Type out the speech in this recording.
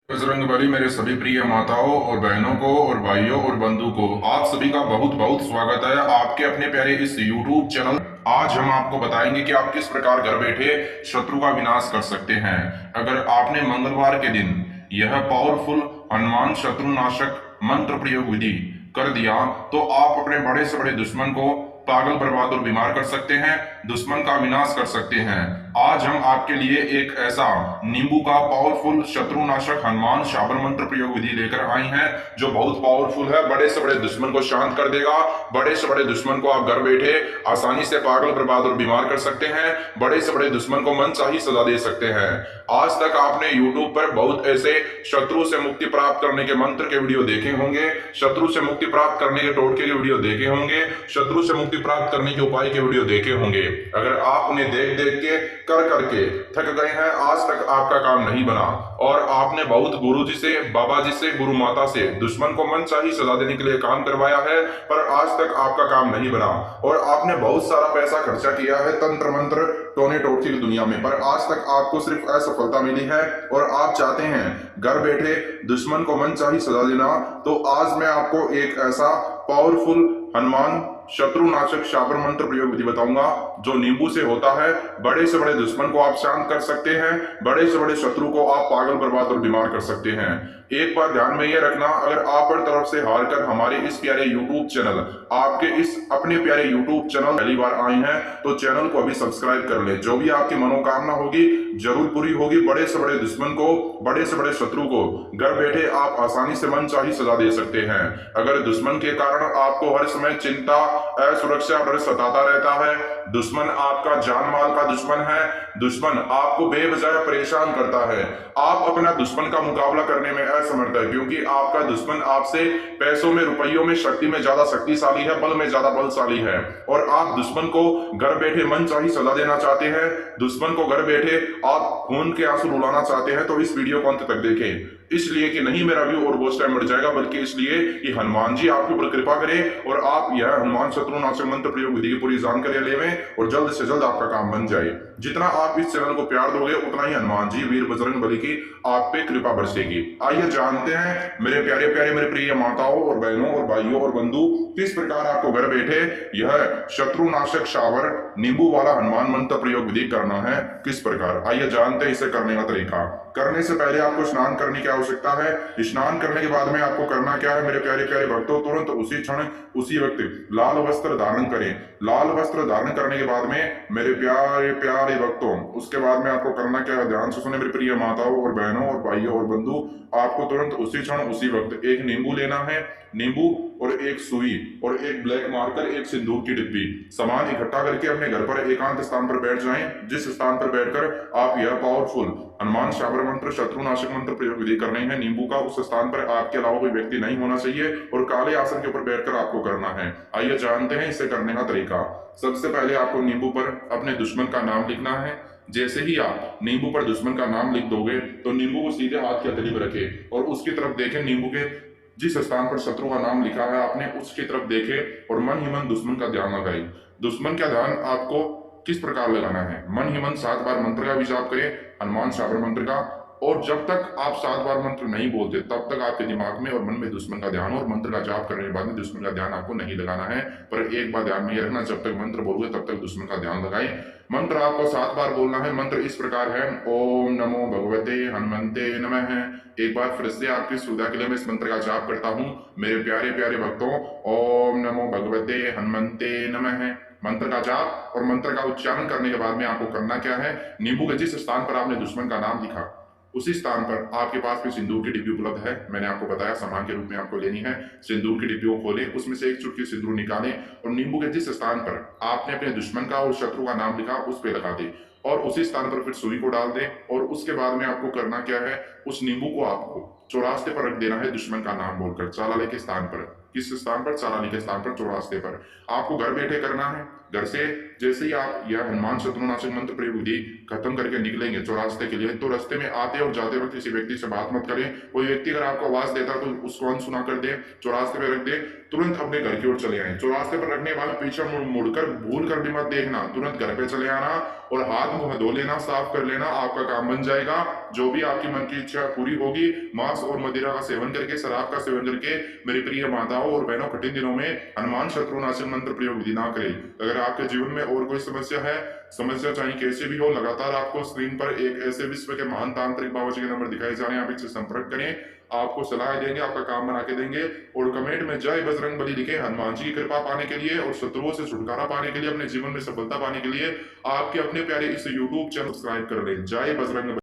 बजरंगबली मेरे सभी प्रिय माताओं और बहनों को और भाइयों और बंधु को आप सभी का बहुत बहुत स्वागत है आपके अपने प्यारे इस YouTube चैनल। आज हम आपको बताएंगे कि आप किस प्रकार घर बैठे शत्रु का विनाश कर सकते हैं। अगर आपने मंगलवार के दिन यह पावरफुल हनुमान शत्रुनाशक मंत्र प्रयोग विधि कर दिया तो आप अपने बड़े से बड़े दुश्मन को पागल, बर्बाद और बीमार कर सकते हैं, दुश्मन का विनाश कर सकते हैं। आज हम आपके लिए एक ऐसा नींबू का पावरफुल शत्रुनाशक हनुमान शाबर मंत्र प्रयोग विधि लेकर आए हैं जो बहुत पावरफुल है, बड़े से बड़े दुश्मन को शांत कर देगा। बड़े से बड़े दुश्मन को आप घर बैठे आसानी से पागल, बर्बाद और बीमार कर सकते हैं। बड़े से बड़े दुश्मन को मनचाही सजा दे सकते हैं। आज तक आपने YouTube पर बहुत ऐसे शत्रु से मुक्ति प्राप्त करने के मंत्र के वीडियो देखे होंगे, शत्रु से मुक्ति प्राप्त करने के टोटके के वीडियो देखे होंगे, शत्रु से मुक्ति प्राप्त करने के उपाय के वीडियो देखे होंगे। अगर आप उन्हें देख देख के कर करके थक गए हैं, आज तक आपका काम नहीं बना और आपने बहुत गुरु जी से, बाबा जी से, गुरु माता से दुश्मन को मनचाही सजा देने के लिए काम करवाया है, पर आज तक आपका काम नहीं बना और आपने बहुत सारा पैसा खर्चा किया है तंत्र मंत्र टोने टोटके की दुनिया में, पर आज तक आपको सिर्फ असफलता मिली है और आप चाहते हैं घर बैठे दुश्मन को मनचाही सजा देना। तो आज मैं आपको एक ऐसा पावरफुल हनुमान शत्रुनाशक शाबर मंत्र प्रयोग विधि बताऊंगा जो नींबू से होता है। बड़े से बड़े दुश्मन को आप शांत कर सकते हैं, बड़े से बड़े शत्रु को आप पागल, बर्बाद और बीमार कर सकते हैं। एक बार ध्यान में यह रखना, अगर आप हर तरफ से हार कर हमारे इस प्यारे YouTube चैनल, आपके इस अपने प्यारे YouTube चैनल पहली बार आए हैं तो चैनल को अभी सब्सक्राइब कर ले। जो भी आपकी मनोकामना होगी जरूर पूरी होगी। बड़े से बड़े दुश्मन को, बड़े से बड़े शत्रु को घर बैठे आप आसानी से मनचाही सजा दे सकते हैं। अगर दुश्मन के कारण आपको हर समय चिंता, असुरक्षा, डर सताता रहता है, दुश्मन आपका जान माल का दुश्मन है, दुश्मन आपको बेवजह परेशान करता है, आप अपना दुश्मन का मुकाबला करने में असमर्थ है क्योंकि आपका दुश्मन आपसे पैसों में, रुपयों में, शक्ति में ज्यादा शक्तिशाली है, बल में ज्यादा बलशाली है और आप दुश्मन को घर बैठे मनचाही सजा देना चाहते हैं, दुश्मन को घर बैठे आप खून के आंसू रुलाना चाहते हैं, तो इस वीडियो को अंत तक देखें। इसलिए कि नहीं मेरा व्यू और बहुत टाइम बढ़ जाएगा, बल्कि इसलिए कि हनुमान जी आपके ऊपर कृपा करें और आप यह हनुमान शत्रुनाशक मंत्र प्रयोग विधि की पूरी जानकारी लेवें और जल्द से जल्द आपका काम बन जाए। जितना आप इस चैनल को प्यार दोगे उतना ही हनुमान जी, वीर बजरंगबली की आप पे कृपा बरसेगी। आइए जानते हैं मेरे प्यारे प्यारे, मेरे प्रिय माताओं और बहनों और भाइयों और बंधु, किस प्रकार आपको घर बैठे यह शत्रुनाशक शावर नींबू वाला हनुमान मंत्र प्रयोग विधि करना है। किस प्रकार, आइए जानते हैं इसे करने का तरीका। करने से पहले आपको स्नान करने की आवश्यकता है। स्नान करने के बाद में आपको करना क्या है मेरे प्यारे प्यारे भक्तों, तुरंत उसी क्षण उसी वक्त लाल वस्त्र धारण करें। लाल वस्त्र धारण करने के बाद में मेरे प्यारे प्यारे भक्तों, उसके बाद में आपको करना क्या है, ध्यान से सुने मेरे प्रिय माताओं और बहनों और भाइयों और बंधु। आपको तुरंत उसी क्षण उसी वक्त एक नींबू लेना है, नींबू और एक सुई और एक ब्लैक मार्कर, एक सिंदूर की डिब्बी, सामान इकट्ठा करके अपने घर पर एकांत स्थान पर बैठ जाएं। जिस स्थान पर बैठकर आप यह पावरफुल हनुमान शाबर मंत्र शत्रुनाशक मंत्र प्रयोग विधि करने हैं नींबू का, उस स्थान पर आपके अलावा कोई व्यक्ति नहीं होना चाहिए और काले आसन के ऊपर बैठकर आपको करना है। आइए जानते हैं इसे करने का तरीका। सबसे पहले आपको नींबू पर अपने दुश्मन का नाम लिखना है। जैसे ही आप नींबू पर दुश्मन का नाम लिख दोगे तो नींबू को सीधे हाथ की हथेली पर रखें और उसकी तरफ देखें। नींबू के जिस स्थान पर शत्रु का नाम लिखा है आपने उसकी तरफ देखे और मन ही मन दुश्मन का ध्यान लगाए। दुश्मन का ध्यान आपको किस प्रकार लगाना है, मन ही मन 7 बार मंत्र का भी जाप करें, हनुमान शाबर मंत्र का, और जब तक आप 7 बार मंत्र नहीं बोलते तब तक आपके दिमाग में और मन में दुश्मन का ध्यान, और मंत्र का जाप करने के बाद में दुश्मन का ध्यान आपको नहीं लगाना है। पर एक बार ध्यान में रखना, जब तक मंत्र बोलोगे तब तक दुश्मन का ध्यान लगाएं। मंत्र आपको 7 बार बोलना है। मंत्र इस प्रकार है, ओम नमो भगवते हनुमंते नमः। एक बार फिर से आपकी सुविधा के लिए मैं इस मंत्र का जाप करता हूँ मेरे प्यारे प्यारे भक्तों। ओम नमो भगवते हनुमंते नमः मंत्र का जाप और मंत्र का उच्चारण करने के बाद में आपको करना क्या है, नींबू के जिस स्थान पर आपने दुश्मन का नाम लिखा उसी स्थान पर आपके पास में सिंदूर की डिब्बी उपलब्ध है। मैंने आपको बताया सामान के रूप में आपको लेनी है। सिंदूर की डिब्बी को खोलें, उसमें से एक चुटकी सिंदूर निकालें और नींबू के जिस स्थान पर आपने अपने दुश्मन का और शत्रु का नाम लिखा उस पर लगा दें और उसी स्थान पर फिर सुई को डाल दें। और उसके बाद में आपको करना क्या है, उस नींबू को आपको चौरास्ते पर रख देना है दुश्मन का नाम बोलकर, चालाले के स्थान पर। किस स्थान पर, चालाली के स्थान पर, चौरास्ते पर। आपको घर बैठे करना है। घर से जैसे ही आप यह हनुमान शत्रुनाशक मंत्र प्रयोग विधि खत्म करके निकलेंगे चौरास्ते के लिए, तो रास्ते में आते और जाते वक्त किसी व्यक्ति से बात मत करें। कोई व्यक्ति अगर आपको आवाज देता तो उसको अनसुना कर दे, चौरास्ते पे रख दे, तुरंत अपने घर की ओर चले आए। चौरास्ते पर रखने वाले पीछे मुड़कर भूल कर भी मत देखना, तुरंत घर पे चले आना और हाथ मुंह धो लेना, साफ कर लेना, आपका काम बन जाएगा। जो भी आपकी मन की इच्छा पूरी होगी। मांस और मदिरा का सेवन करके, शराब का सेवन करके मेरी प्रिय माताओं और बहनों कठिन दिनों में हनुमान शत्रुनाशक मंत्र प्रयोग विधि ना करें। अगर आपके जीवन में और कोई समस्या है, समस्या चाहे कैसे भी हो, लगातार आपको स्क्रीन पर एक ऐसे विश्व के महान तांत्रिक बाबाजी के नंबर दिखाए जा रहे हैं, आप इनसे संपर्क करें, आपको सलाह देंगे, आपका काम बना के देंगे। और कमेंट में जय बजरंग बली लिखें। हनुमान जी की कृपा पाने के लिए और शत्रुओं से छुटकारा पाने के लिए, अपने जीवन में सफलता पाने के लिए आपके अपने प्यारे इस यूट्यूब चैनल सब्सक्राइब कर लें। जय बजरंग बली।